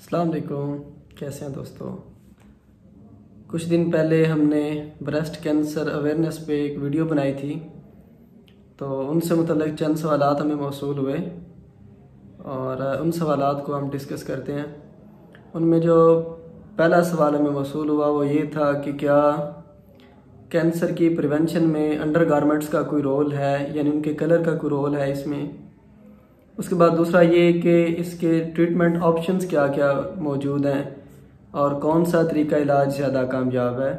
अस्सलाम वालेकुम, कैसे हैं दोस्तों। कुछ दिन पहले हमने ब्रेस्ट कैंसर अवेयरनेस पे एक वीडियो बनाई थी, तो उनसे मुतल्लिक़ चंद सवालात हमें मौसूल हुए और उन सवालात को हम डिस्कस करते हैं। उनमें जो पहला सवाल हमें मौसूल हुआ वो ये था कि क्या कैंसर की प्रिवेंशन में अंडरगारमेंट्स का कोई रोल है, यानी उनके कलर का कोई रोल है इसमें। उसके बाद दूसरा ये कि इसके ट्रीटमेंट ऑप्शंस क्या क्या मौजूद हैं और कौन सा तरीका इलाज ज़्यादा कामयाब है।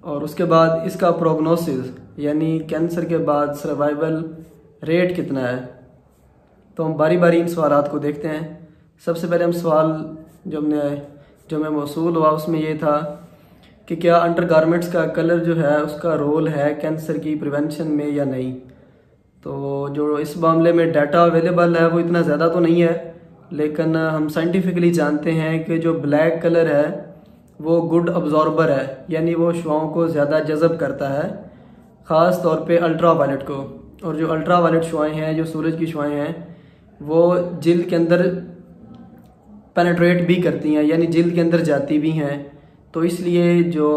और उसके बाद इसका प्रोग्नोसिस यानी कैंसर के बाद सर्वाइवल रेट कितना है। तो हम बारी बारी इन सवालात को देखते हैं। सबसे पहले हम सवाल जो हमें मौसूल हुआ उसमें ये था कि क्या अंडरगारमेंट्स का कलर जो है उसका रोल है कैंसर की प्रिवेंशन में या नहीं। तो जो इस मामले में डाटा अवेलेबल है वो इतना ज़्यादा तो नहीं है, लेकिन हम साइंटिफिकली जानते हैं कि जो ब्लैक कलर है वो गुड अब्जॉर्बर है, यानी वो शुआओं को ज़्यादा जज़ब करता है, ख़ास तौर पे अल्ट्रा वायलेट को। और जो अल्ट्रा वायलेट शुआएँ हैं, जो सूरज की शुआएँ हैं, वो जिल्द के अंदर पेनेट्रेट भी करती हैं, यानी जिल्द के अंदर जाती भी हैं। तो इसलिए जो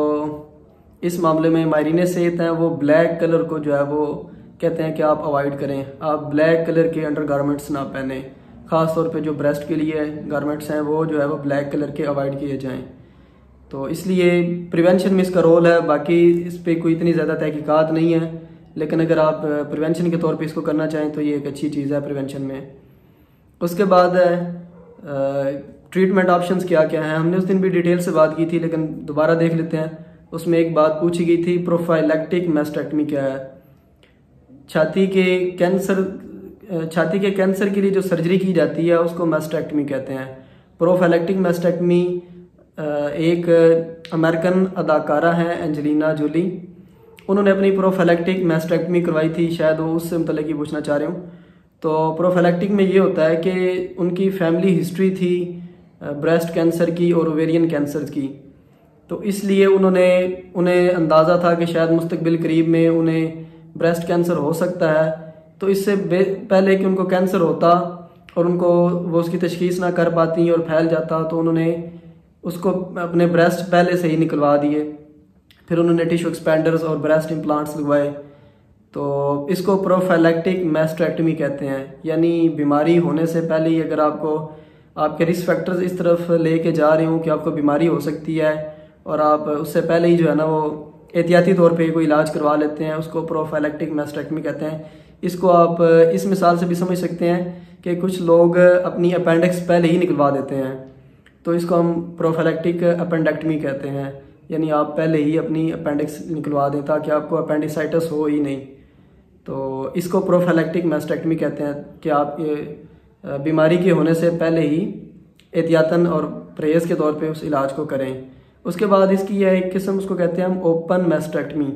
इस मामले में माहिरीन सेहत हैं वो ब्लैक कलर को जो है वो कहते हैं कि आप अवॉइड करें, आप ब्लैक कलर के अंडरगारमेंट्स ना पहने। ख़ास तौर पे जो ब्रेस्ट के लिए गारमेंट्स हैं वो जो है वो ब्लैक कलर के अवॉइड किए जाएं। तो इसलिए प्रिवेंशन में इसका रोल है। बाकी इस पर कोई इतनी ज़्यादा तहकीकात नहीं है, लेकिन अगर आप प्रिवेंशन के तौर पे इसको करना चाहें तो ये एक अच्छी चीज़ है प्रिवेंशन में। उसके बाद ट्रीटमेंट ऑप्शंस क्या क्या हैं। हमने उस दिन भी डिटेल से बात की थी, लेकिन दोबारा देख लेते हैं। उसमें एक बात पूछी गई थी, प्रोफाइलैक्टिक मैस्टेक्टमी क्या है। छाती के कैंसर के लिए जो सर्जरी की जाती है उसको मैस्टेक्टमी कहते हैं। प्रोफाइलैक्टिक मैस्टेक्टमी एक अमेरिकन अदाकारा है एंजेलिना जोली, उन्होंने अपनी प्रोफाइलैक्टिक मैस्टेक्टमी करवाई थी, शायद वो उससे मुतल्लिक़ ही पूछना चाह रहे हूँ। तो प्रोफाइलैक्टिक में ये होता है कि उनकी फैमिली हिस्ट्री थी ब्रेस्ट कैंसर की और ओवेरियन कैंसर की, तो इसलिए उन्हें अंदाज़ा था कि शायद मुस्तकबिल करीब में उन्हें ब्रेस्ट कैंसर हो सकता है। तो इससे पहले कि उनको कैंसर होता और वो उसकी तशखीस ना कर पाती और फैल जाता, तो उन्होंने उसको अपने ब्रेस्ट पहले से ही निकलवा दिए। फिर उन्होंने टिश्यू एक्सपेंडर्स और ब्रेस्ट इम्प्लांट्स लगवाए। तो इसको प्रोफाइलैक्टिक मैस्टेक्टमी कहते हैं, यानी बीमारी होने से पहले ही अगर आपके रिस्क फैक्टर्स इस तरफ लेके जा रहे हो कि आपको बीमारी हो सकती है और आप उससे पहले ही जो है ना वो एहतियाती तौर पे कोई इलाज करवा लेते हैं, उसको प्रोफाइलैक्टिक मैस्टेक्टमी कहते हैं। इसको आप इस मिसाल से भी समझ सकते हैं कि कुछ लोग अपनी अपेंडिक्स पहले ही निकलवा देते हैं, तो इसको हम प्रोफाइलैक्टिक अपेंडेक्टमी कहते हैं, यानी आप पहले ही अपनी अपेंडिक्स निकलवा दें ताकि आपको अपेंडिसाइटिस हो ही नहीं। तो इसको प्रोफाइलैक्टिक मैस्टेक्टमी कहते हैं कि आप बीमारी के होने से पहले ही एहतियातन और परहेज़ के तौर पे उस इलाज को करें। उसके बाद इसकी यह एक किस्म, उसको कहते हैं हम ओपन मैस्टेक्टमी।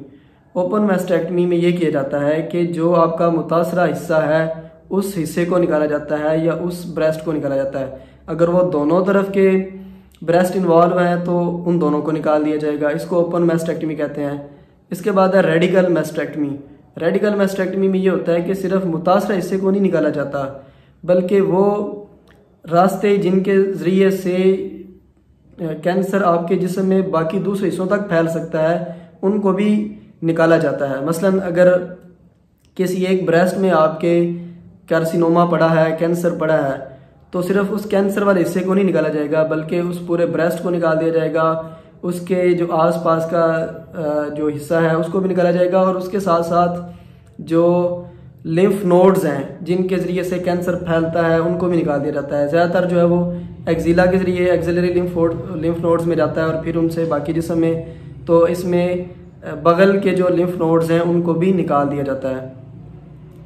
ओपन मैस्टेक्टमी में ये किया जाता है कि जो आपका मुतासरा हिस्सा है उस हिस्से को निकाला जाता है या उस ब्रेस्ट को निकाला जाता है। अगर वो दोनों तरफ के ब्रेस्ट इन्वॉल्व हैं तो उन दोनों को निकाल दिया जाएगा, इसको ओपन मैस्टेक्टमी कहते हैं। इसके बाद है रेडिकल मैस्टेक्टमी। रेडिकल मैस्टेक्टमी में ये होता है कि सिर्फ मुतासरा हिस्से को नहीं निकाला जाता, बल्कि वो रास्ते जिनके ज़रिए से कैंसर आपके जिस्म में बाकी दूसरे हिस्सों तक फैल सकता है उनको भी निकाला जाता है। मसलन अगर किसी एक ब्रेस्ट में आपके कार्सिनोमा पड़ा है, कैंसर पड़ा है, तो सिर्फ उस कैंसर वाले हिस्से को नहीं निकाला जाएगा, बल्कि उस पूरे ब्रेस्ट को निकाल दिया जाएगा, उसके जो आसपास का जो हिस्सा है उसको भी निकाला जाएगा, और उसके साथ साथ जो लिम्फ नोड्स हैं जिनके ज़रिए से कैंसर फैलता है उनको भी निकाल दिया जाता है। ज़्यादातर जो है वो एक्जिला के ज़रिए एक्सिलरी लिम्फ नोड्स में जाता है और फिर उनसे बाकी जिस्म में, तो इसमें बगल के जो लिम्फ नोड्स हैं उनको भी निकाल दिया जाता है।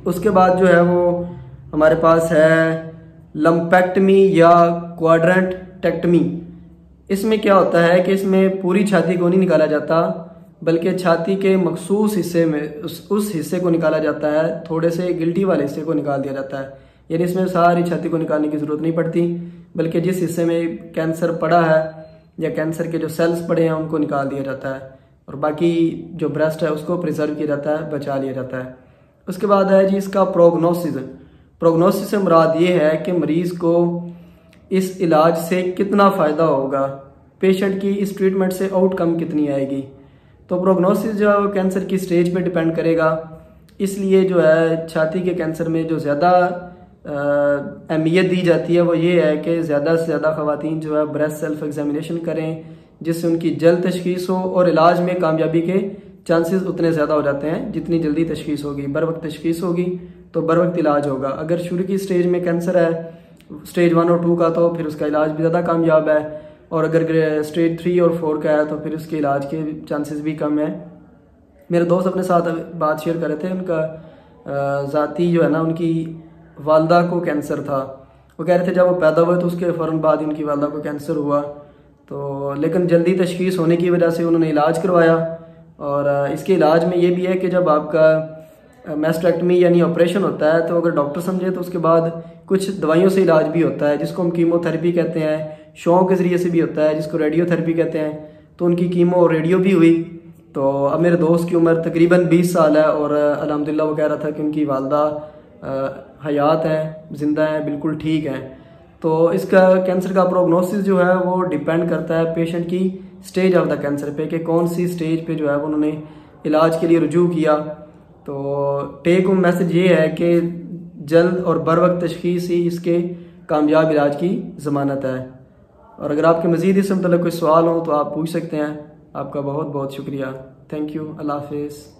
उसके बाद जो है वो हमारे पास है लम्पेक्टमी या क्वाड्रेंटेक्टमी। इसमें क्या होता है कि इसमें पूरी छाती को नहीं निकाला जाता, बल्कि छाती के मखसूस हिस्से में उस हिस्से को निकाला जाता है, थोड़े से गिल्टी वाले हिस्से को निकाल दिया जाता है। यानी इसमें सारी छाती को निकालने की ज़रूरत नहीं पड़ती, बल्कि जिस हिस्से में कैंसर पड़ा है या कैंसर के जो सेल्स पड़े हैं उनको निकाल दिया जाता है, और बाकी जो ब्रेस्ट है उसको प्रिजर्व किया जाता है, बचा लिया जाता है। उसके बाद है जी इसका प्रोग्नोसिस। प्रोग्नोसिस से मुराद ये है कि मरीज़ को इस इलाज से कितना फ़ायदा होगा, पेशेंट की इस ट्रीटमेंट से आउटकम कितनी आएगी। तो प्रोग्नोसिस जो है वो कैंसर की स्टेज पे डिपेंड करेगा। इसलिए जो है छाती के कैंसर में जो ज़्यादा अहमियत दी जाती है वो ये है कि ज़्यादा से ज़्यादा ख़वातीन जो है ब्रेस्ट सेल्फ एग्जामिनेशन करें, जिससे उनकी जल्द तशखीस हो और इलाज में कामयाबी के चांसेस उतने ज़्यादा हो जाते हैं। जितनी जल्दी तशखीस होगी, बर वक्त तशखीस होगी तो बर वक्त इलाज होगा। अगर शुरू की स्टेज में कैंसर है, स्टेज 1 और 2 का, तो फिर उसका इलाज भी ज़्यादा कामयाब है। और अगर स्टेज 3 और 4 का है तो फिर उसके इलाज के चांसेस भी कम है। मेरे दोस्त अपने साथ बात शेयर कर रहे थे, उनका ज़ाती जो है ना, उनकी वालदा को कैंसर था। वो कह रहे थे जब वो पैदा हुए तो उसके फ़ौरन बाद ही उनकी वालदा को कैंसर हुआ। तो लेकिन जल्दी तशखीस होने की वजह से उन्होंने इलाज करवाया। और इसके इलाज में ये भी है कि जब आपका मैस्टेक्टमी यानी ऑपरेशन होता है तो अगर डॉक्टर समझे तो उसके बाद कुछ दवाइयों से इलाज भी होता है, जिसको हम कीमोथेरेपी कहते हैं। शॉक के ज़रिए से भी होता है, जिसको रेडियोथेरेपी कहते हैं। तो उनकी कीमो और रेडियो भी हुई। तो अब मेरे दोस्त की उम्र तकरीबन 20 साल है और अल्हम्दुलिल्लाह वो कह रहा था कि उनकी वालदा हयात हैं, ज़िंदा हैं, बिल्कुल ठीक हैं। तो इसका कैंसर का प्रोग्नोसिस जो है वो डिपेंड करता है पेशेंट की स्टेज ऑफ द कैंसर पे, कि कौन सी स्टेज पे जो है वो उन्होंने इलाज के लिए रुजू किया। तो टेक होम मैसेज ये है कि जल्द और बर वक्त तशखीस ही इसके कामयाब इलाज की ज़मानत है। और अगर आपके मज़ीद इस मतलब कोई सवाल हो तो आप पूछ सकते हैं। आपका बहुत बहुत शुक्रिया। Thank you. अल्लाह हाफिज़।